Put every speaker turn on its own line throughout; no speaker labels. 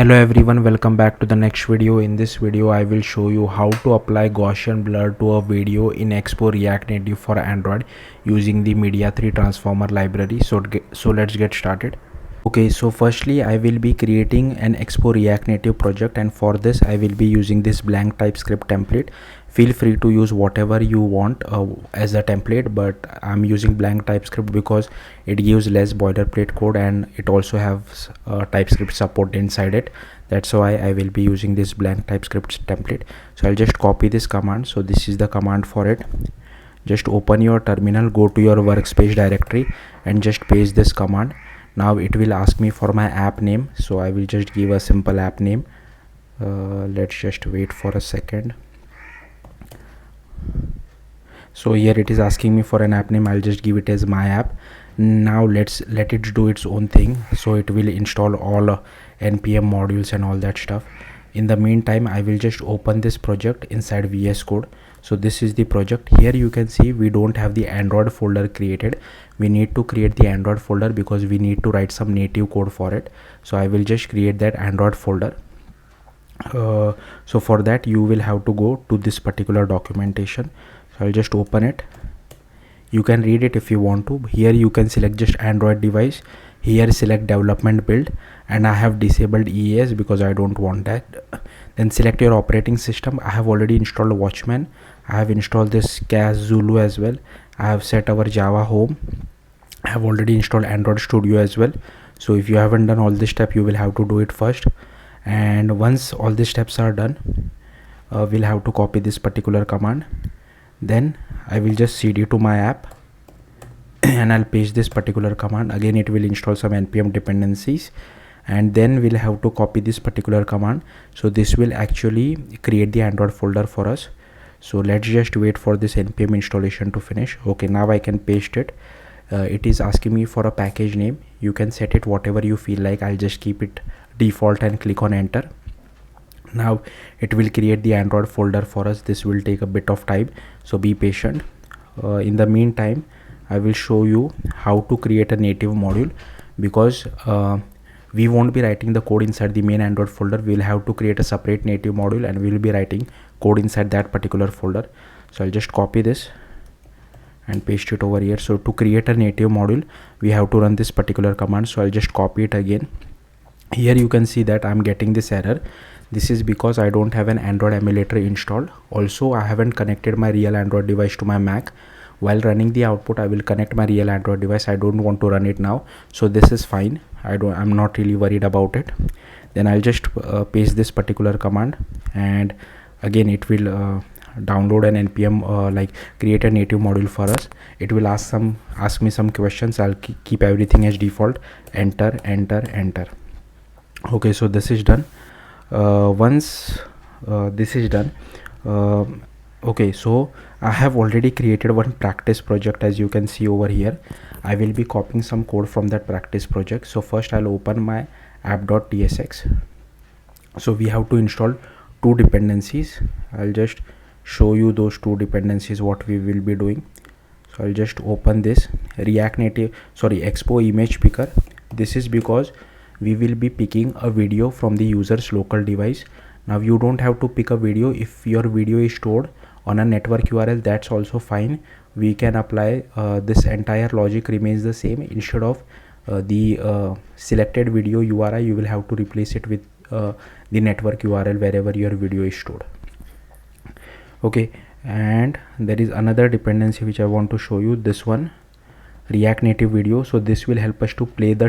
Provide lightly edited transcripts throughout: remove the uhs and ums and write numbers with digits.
Hello everyone, welcome back to the next video. In this video I will show you how to apply Gaussian blur to a video in Expo React Native for Android using the Media3 transformer library. So let's get started. Okay, so firstly I will be creating an Expo React Native project, and for this I will be using this blank TypeScript template. Feel free to use whatever you want as a template, but I'm using blank TypeScript because it gives less boilerplate code and it also has TypeScript support inside it. That's why I will be using this blank TypeScript template. So I'll just copy this command. So this is the command for it. Just open your terminal, go to your workspace directory and just paste this command. Now it will ask me for my app name, so I will just give a simple app name. Let's just wait for a second. So here it is asking me for an app name. I'll just give it as my app. Now let's let it do its own thing. So it will install all npm modules and all that stuff. In the meantime, I will just open this project inside VS Code. So this is the project. Here you can see we don't have the Android folder created. We need to create the Android folder because we need to write some native code for it. So I will just create that Android folder. So for that you will have to go to this particular documentation. So I'll just open it. You can read it if you want to. Here you can select just Android device. Here select development build, and I have disabled EAS because I don't want that. Then select your operating system. I have already installed Watchman. I have installed this Cas Zulu as well. I have set our Java home. I have already installed Android Studio as well. So if you haven't done all this step, you will have to do it first. And once all these steps are done, we'll have to copy this particular command. Then I will just cd to my app and I'll paste this particular command. Again it will install some npm dependencies, and then we'll have to copy this particular command. So this will actually create the Android folder for us. So let's just wait for this npm installation to finish. Okay, now I can paste it. It is asking me for a package name. You can set it whatever you feel like. I'll just keep it default and click on enter. Now it will create the Android folder for us. This will take a bit of time, so be patient. In the meantime, I will show you how to create a native module, because we won't be writing the code inside the main Android folder. We'll have to create a separate native module and we'll be writing code inside that particular folder. So I'll just copy this and paste it over here. So to create a native module, we have to run this particular command. So I'll just copy it again. Here you can see that I'm getting this error. This is because I don't have an Android emulator installed. Also, I haven't connected my real Android device to my Mac. While running the output, I will connect my real Android device. I don't want to run it now, so this is fine. I'm not really worried about it. Then I'll just paste this particular command, and again it will download an npm like create a native module for us. It will ask me some questions. I'll keep everything as default. Enter. Okay, so this is done. Once this is done, okay, so I have already created one practice project. As you can see over here, I will be copying some code from that practice project. So first I'll open my app.tsx. So we have to install two dependencies. I'll just show you those two dependencies, what we will be doing. So I'll just open this Expo image picker. This is because we will be picking a video from the user's local device. Now you don't have to pick a video. If your video is stored on a network URL, that's also fine. We can apply this entire logic remains the same. Instead of the selected video URI, you will have to replace it with the network URL wherever your video is stored. Okay, and there is another dependency which I want to show you. This one, React Native video. So this will help us to play the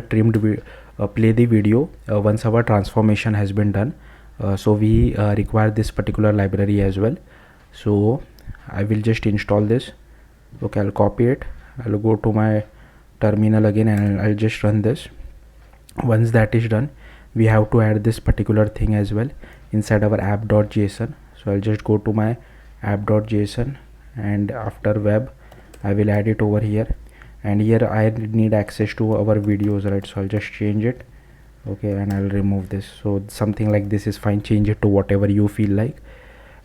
video once our transformation has been done. So we require this particular library as well. So I will just install this. Okay, I'll copy it. I'll go to my terminal again and I'll just run this. Once that is done, we have to add this particular thing as well inside our app.json. So I'll just go to my app.json, and after web I will add it over here. And here I need access to our videos, right? So I'll just change it. Okay, and I'll remove this. So something like this is fine. Change it to whatever you feel like.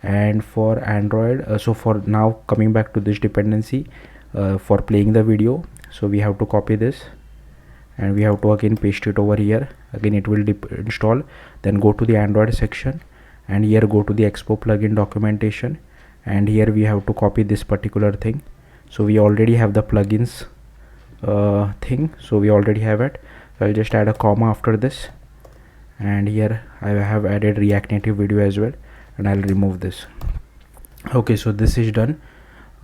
And for Android, so for now, coming back to this dependency for playing the video, so we have to copy this and we have to again paste it over here. again it will install. Then go to the Android section, and here go to the Expo plugin documentation, and here we have to copy this particular thing. So we already have the plugins thing, so we already have it. So I'll just add a comma after this, and here I have added React Native video as well, and I'll remove this. Okay, so this is done.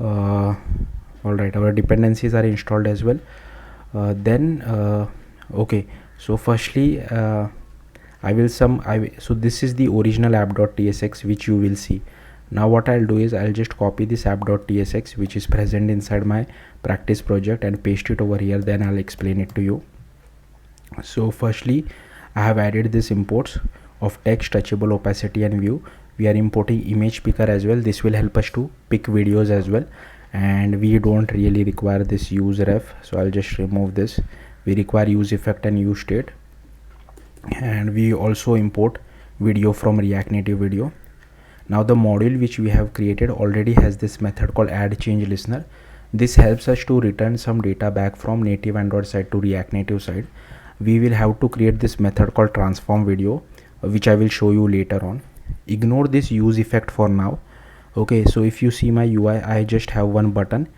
All right, our dependencies are installed as well. Okay, so firstly so this is the original app.tsx which you will see. Now what I'll do is I'll just copy this app.tsx which is present inside my practice project and paste it over here, then I'll explain it to you. So firstly, I have added this imports of text, touchable, opacity and view. We are importing image picker as well. This will help us to pick videos as well, and we don't really require this use ref, so I'll just remove this. We require use effect and use state, and we also import video from React Native video. Now the module which we have created already has this method called add change listener. This helps us to return some data back from native Android side to React Native side. We will have to create this method called transform video, which I will show you later on. Ignore this use effect for now. Okay, so if you see my UI, I just have one button,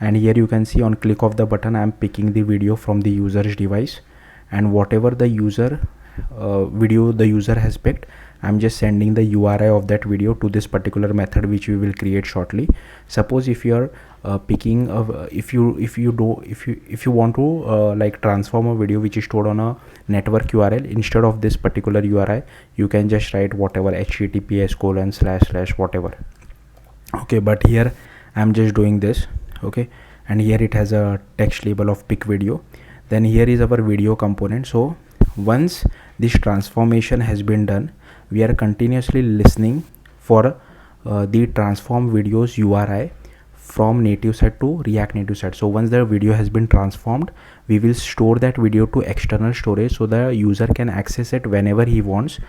and here you can see on click of the button I am picking the video from the user's device, and whatever the user video the user has picked, I'm just sending the URI of that video to this particular method which we will create shortly. Suppose if you are picking if you want to like transform a video which is stored on a network URL, instead of this particular URI you can just write whatever https:// whatever. Okay, but here I'm just doing this. Okay, and here it has a text label of pick video. Then here is our video component. So once this transformation has been done, we are continuously listening for the transform videos URI from native side to React Native side. So once the video has been transformed, we will store that video to external storage so the user can access it whenever he wants,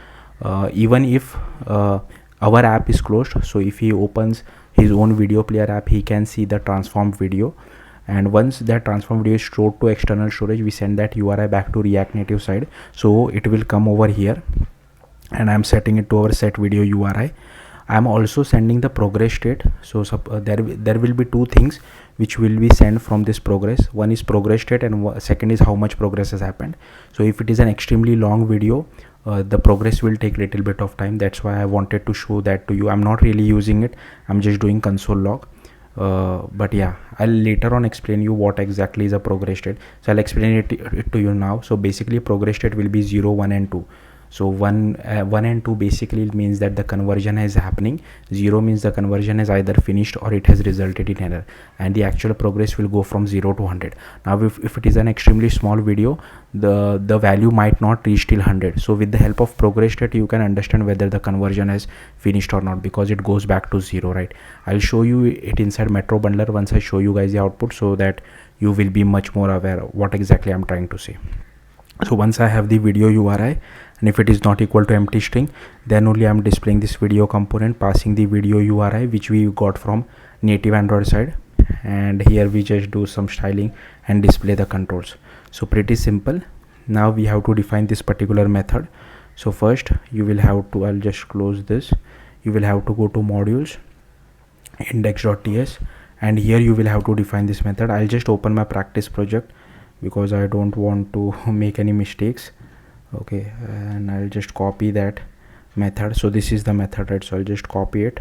even if our app is closed. So if he opens his own video player app, he can see the transformed video, and once that transform video is stored to external storage, we send that URI back to React Native side. So it will come over here, and I'm setting it to our set video URI. I'm also sending the progress state. So there will be two things which will be sent from this progress. One is progress state, and second is how much progress has happened. So if it is an extremely long video, the progress will take little bit of time. That's why I wanted to show that to you. I'm not really using it, I'm just doing console log. But yeah, I'll later on explain you what exactly is a progress state. So I'll explain it to you now. So basically progress state will be 0, 1 and 2. So 1 and 2 basically means that the conversion is happening. 0 means the conversion is either finished or it has resulted in error, and the actual progress will go from 0 to 100. Now if it is an extremely small video, the value might not reach till 100. So with the help of progress state you can understand whether the conversion has finished or not, because it goes back to 0, right? I'll show you it inside Metro Bundler once I show you guys the output, so that you will be much more aware of what exactly I'm trying to say. So once I have the video URI, and if it is not equal to empty string, then only I'm displaying this video component, passing the video URI which we got from native Android side, and here we just do some styling and display the controls. So pretty simple. Now we have to define this particular method. So first you will have to, I'll just close this, you will have to go to modules, index.ts, and here you will have to define this method. I'll just open my practice project because I don't want to make any mistakes. Okay, and I'll just copy that method. So this is the method, right? So I'll just copy it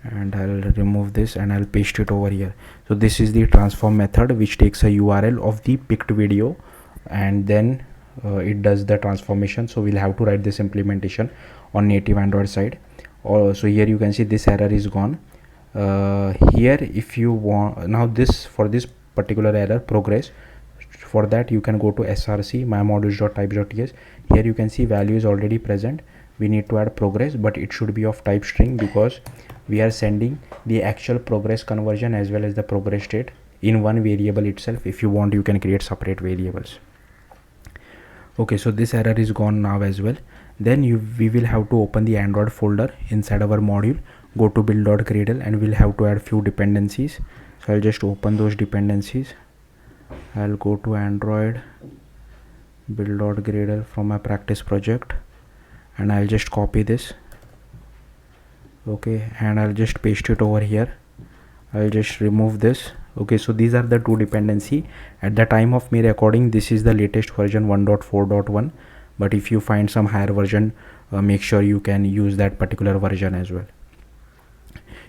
and I'll remove this and I'll paste it over here. So this is the transform method which takes a URL of the picked video, and then it does the transformation. So we'll have to write this implementation on native Android side. So here you can see this error is gone. Here if you want, now this, for this particular error progress, for that you can go to src mymodules.types.ts. Here you can see value is already present. We need to add progress, but it should be of type string because we are sending the actual progress conversion as well as the progress state in one variable itself. If you want, you can create separate variables. Okay, so this error is gone now as well. Then we will have to open the Android folder inside our module, go to build.gradle, and we'll have to add few dependencies. So I'll just open those dependencies. I'll go to Android build.gradle from my practice project, and I'll just copy this. Okay, and I'll just paste it over here. I'll just remove this. Okay, so these are the two dependency. At the time of me recording, this is the latest version 1.4.1, but if you find some higher version, make sure you can use that particular version as well.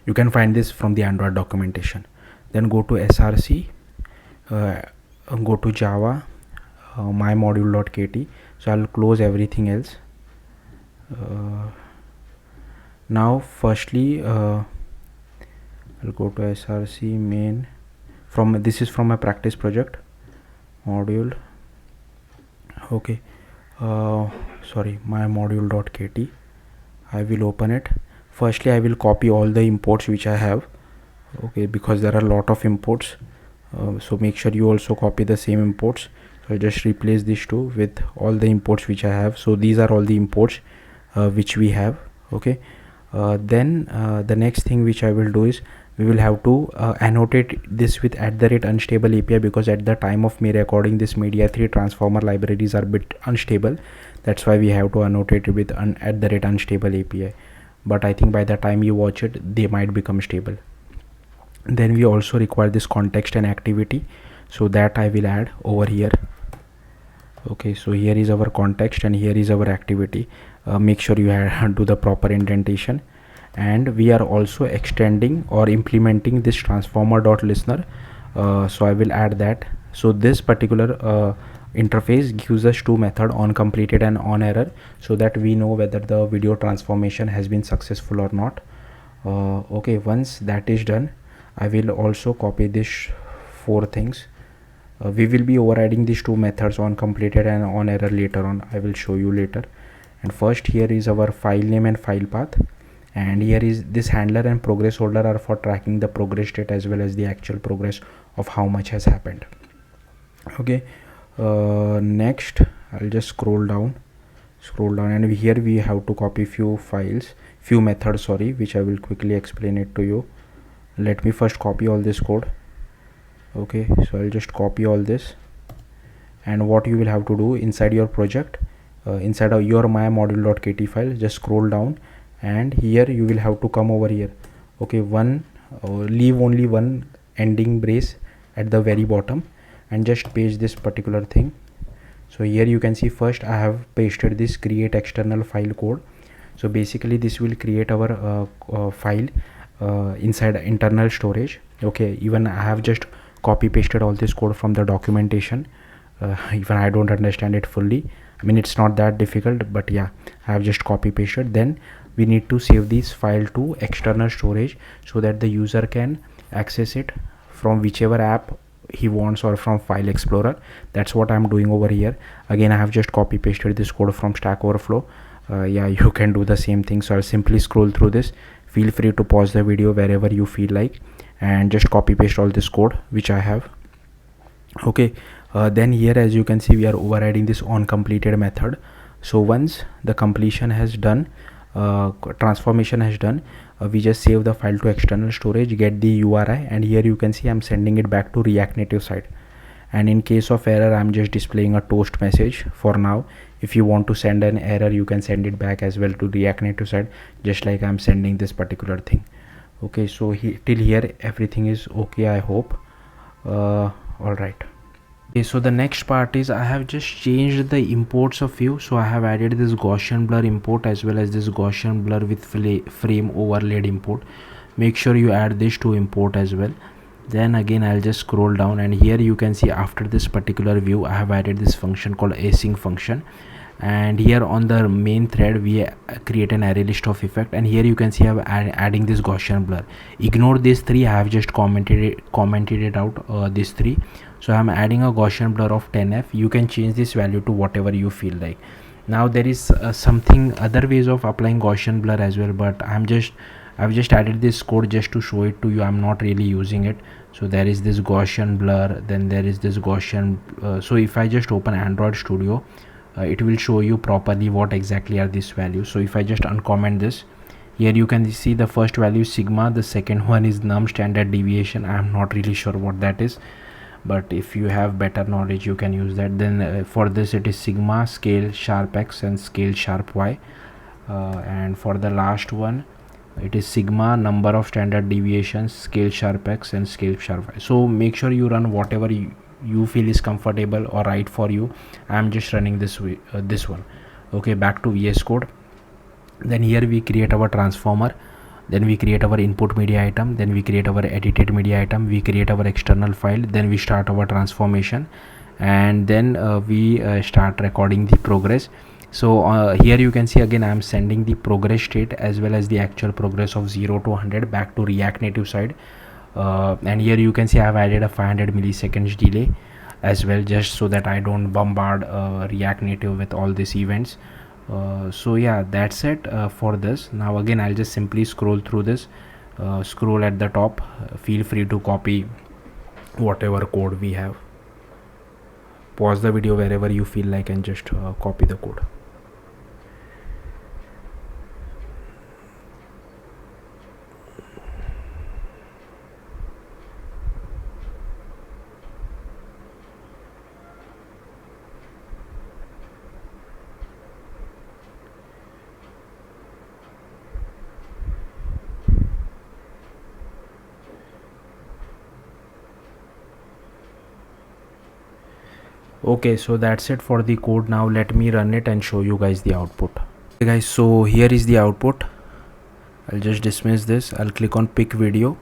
You can find this from the Android documentation. Then go to src, go to java, my module.kt. so I'll close everything else. Now firstly I'll go to src main. From this is from my practice project module. Okay, sorry, my module.kt. I will open it. Firstly I will copy all the imports which I have. Okay, because there are a lot of imports, so make sure you also copy the same imports. So I just replace these two with all the imports which I have. So these are all the imports which we have. Okay, then the next thing which I will do is we will have to annotate this with @unstable API, because at the time of me recording this Media3 transformer libraries are a bit unstable. That's why we have to annotate it with @unstable API, but I think by the time you watch it they might become stable. Then we also require this context and activity, so that I will add over here. Okay, so here is our context and here is our activity. Make sure you do the proper indentation. And we are also extending or implementing this transformer.listener, so I will add that. So this particular interface gives us two methods, on completed and on error, so that we know whether the video transformation has been successful or not. Okay, once that is done, I will also copy this four things. We will be overriding these two methods, on completed and on error, later on. I will show you later. And first here is our file name and file path, and here is this handler and progress holder are for tracking the progress state as well as the actual progress of how much has happened. Okay, next I'll just scroll down, and here we have to copy few methods, sorry, which I will quickly explain it to you. Let me first copy all this code. Okay, so I'll just copy all this, and what you will have to do inside your project, inside of your my module.kt file, just scroll down, and here you will have to come over here. Okay, leave only one ending brace at the very bottom and just paste this particular thing. So here you can see first I have pasted this create external file code. So basically this will create our file inside internal storage. Okay, even I have just copy pasted all this code from the documentation. Even I don't understand it fully. I mean, it's not that difficult, but yeah, I have just copy pasted. Then we need to save this file to external storage so that the user can access it from whichever app he wants or from file explorer. That's what I'm doing over here. Again, I have just copy pasted this code from Stack Overflow. Yeah, you can do the same thing. So I'll simply scroll through this. Feel free to pause the video wherever you feel like and just copy paste all this code which I have. Okay, then here as you can see we are overriding this on completed method. So once the completion has done, transformation has done, we just save the file to external storage, get the URI, and here you can see I'm sending it back to React Native side. And in case of error, I'm just displaying a toast message for now. If you want to send an error, you can send it back as well to React Native side, just like I'm sending this particular thing. Okay, so till here everything is okay, I hope. All right. Okay, so the next part is I have just changed the imports of few. So I have added this Gaussian blur import as well as this Gaussian blur with frame overlaid import. Make sure you add these two import as well. Then again I'll just scroll down, and here you can see after this particular view I have added this function called async function, and here on the main thread we create an array list of effect, and here you can see I'm adding this Gaussian blur. Ignore these three, I have just commented it out, these three. So I'm adding a Gaussian blur of 10f. You can change this value to whatever you feel like. Now there is something other ways of applying Gaussian blur as well, but I've just added this code just to show it to you. I'm not really using it. So there is this Gaussian blur, then there is this Gaussian so if I just open Android Studio, it will show you properly what exactly are these values. So if I just uncomment this, here you can see the first value is sigma, the second one is num standard deviation. I am not really sure what that is, but if you have better knowledge you can use that. Then for this it is sigma, scale sharp x, and scale sharp y. And for the last one it is sigma, number of standard deviations, scale sharp x, and scale sharp y. So make sure you run whatever you feel is comfortable or right for you. I'm just running this way, this one. Okay, back to VS Code. Then here we create our transformer, then we create our input media item, then we create our edited media item, we create our external file, then we start our transformation, and then we start recording the progress. So here you can see again I'm sending the progress state as well as the actual progress of 0 to 100 back to React Native side. And here you can see I've added a 500 milliseconds delay as well, just so that I don't bombard React Native with all these events. So yeah, that's it for this. Now again I'll just simply scroll through this, scroll at the top. Feel free to copy whatever code we have. Pause the video wherever you feel like and just copy the code. Okay, so that's it for the code. Now let me run it and show you guys the output. Okay guys, so here is the output. I'll just dismiss this. I'll click on pick video,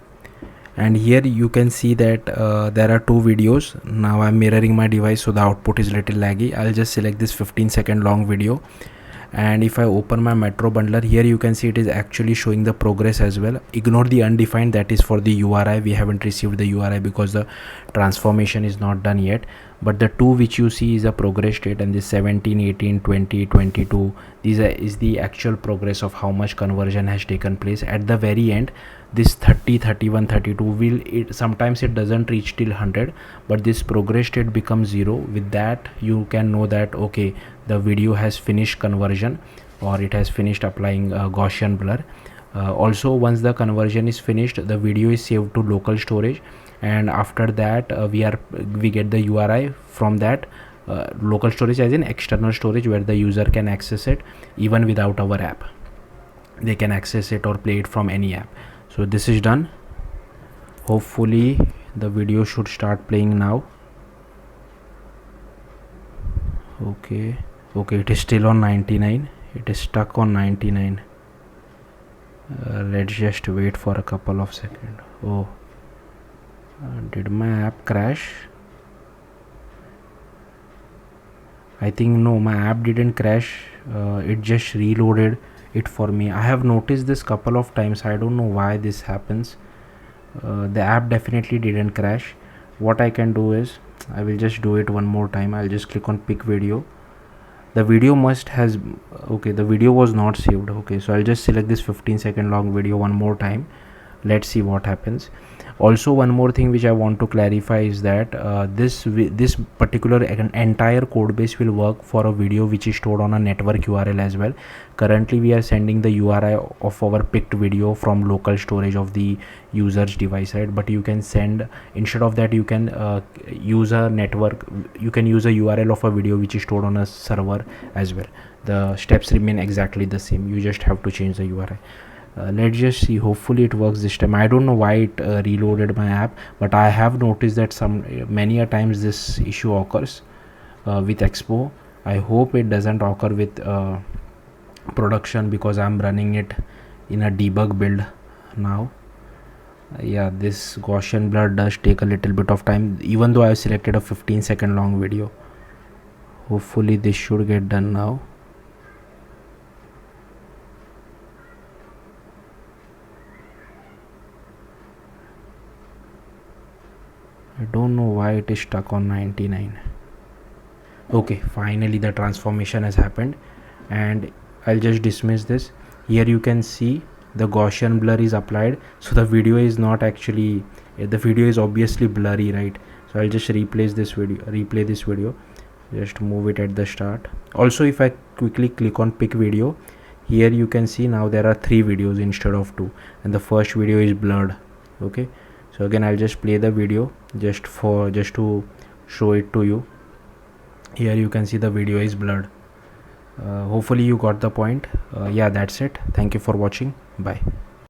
and here you can see that there are two videos. Now I'm mirroring my device, so the output is little laggy. I'll just select this 15-second long video, and if I open my Metro bundler, here you can see it is actually showing the progress as well. Ignore the undefined, that is for the URI. We haven't received the URI because the transformation is not done yet, but the two which you see is a progress state, and this 17, 18, 20, 22, is the actual progress of how much conversion has taken place. At the very end, this 30, 31, 32 will, sometimes it doesn't reach till 100, but this progress state becomes 0. With that you can know that okay, the video has finished conversion, or it has finished applying Gaussian blur. Also, once the conversion is finished, the video is saved to local storage, and after that we get the URI from that local storage, as in external storage, where the user can access it even without our app. They can access it or play it from any app. So this is done. Hopefully the video should start playing now. Okay, it is still on 99. It is stuck on 99. Let's just wait for a couple of seconds. Oh, did my app crash? I think no, my app didn't crash. It just reloaded it for me. I have noticed this couple of times. I don't know why this happens. The app definitely didn't crash. What I can do is I will just do it one more time. I'll just click on pick video. The video the video was not saved. Okay, so I'll just select this 15-second long video one more time. Let's see what happens. Also, one more thing which I want to clarify is that this particular entire code base will work for a video which is stored on a network URL as well. Currently we are sending the URI of our picked video from local storage of the user's device, right? But you can send, instead of that, you can use a network, you can use a URL of a video which is stored on a server as well. The steps remain exactly the same. You just have to change the URI. Let's just see. Hopefully it works this time. I don't know why it reloaded my app, but I have noticed that many a times this issue occurs with Expo. I hope it doesn't occur with production, because I'm running it in a debug build now. Yeah, this Gaussian blur does take a little bit of time, even though I selected a 15-second long video. Hopefully this should get done now. I don't know why it is stuck on 99. Okay, finally the transformation has happened, and I'll just dismiss this. Here you can see the Gaussian blur is applied, so the video is not actually, the video is obviously blurry, right? So I'll just replay this video, just move it at the start. Also, if I quickly click on pick video, here you can see now there are 3 videos instead of 2, and the first video is blurred. Okay, So again, I'll just play the video just to show it to you. Here you can see the video is blurred. Hopefully you got the point. Yeah, that's it. Thank you for watching. Bye.